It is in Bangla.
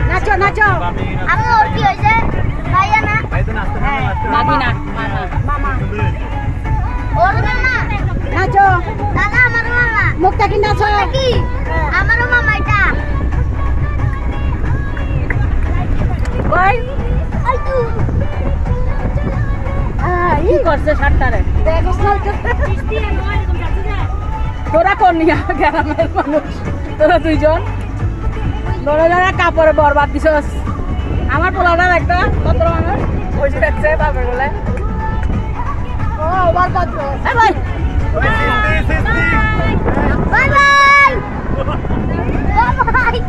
নাচো নাচো আমি ওর কি হয়েছে ভাইয়া না মামি না মামা মামা ওর মামা নাচো দাদা আমার মামা মুখটা কি নাচো কি আমারও মামা এটা ওই আই তু কি করছে সাতটারে দেখছ না তোরা কোন নিয়া গ্রামের মানুষ তোরা দুইজন তোরা কাপড়ে বরবাদ দিছস আমার পোলাটা একটা কত মানুষ বসে থাকছে বাপের বলে ও বরবাদ এ ভাই বাই বাই বাই